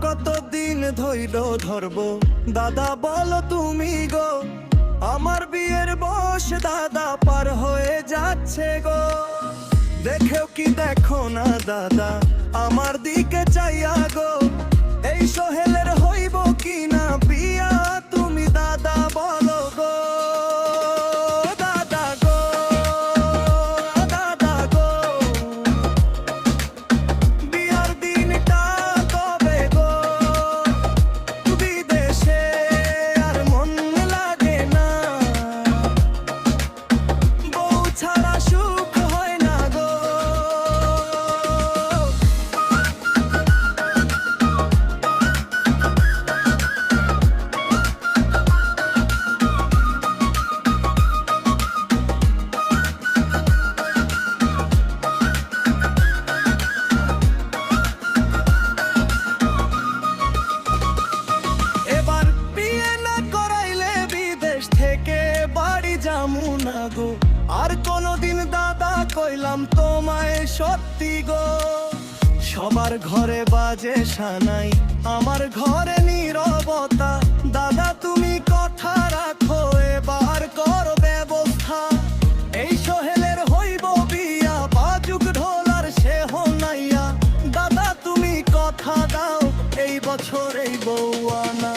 কতদিন ধৈর্য ধরবো দাদা বলো তুমি গো, আমার বিয়ের বয়স দাদা পার হয়ে যাচ্ছে গো। দেখেও কি দেখো না দাদা আমার দিকে চাইয়া গো, এই সোহেলের হইব কি না বিয়া তুমি দাদা বলো গো। দাদা গো, দাদা গো, বিয়ার দিনটা কবে গো? বিদেশে আর মন লাগে না, বউ ছাড়া সুখ হয় না গো। এবার বিয়ে না করাইলে বিদেশ থেকে বাড়ি যামু না গো, আর কোনদিন দাদা কইলাম তোমায় সত্যি গো। সবার ঘরে বাজে সানাই, আমার ঘরে নীরবতা, দাদা তুমি কথা রাখো এবার করো ব্যবস্থা। এই সোহেলের হইব বিয়া, বাজুক ঢোলার সে হনাইয়া, দাদা তুমি কথা দাও এই বছর এই বউ আনা।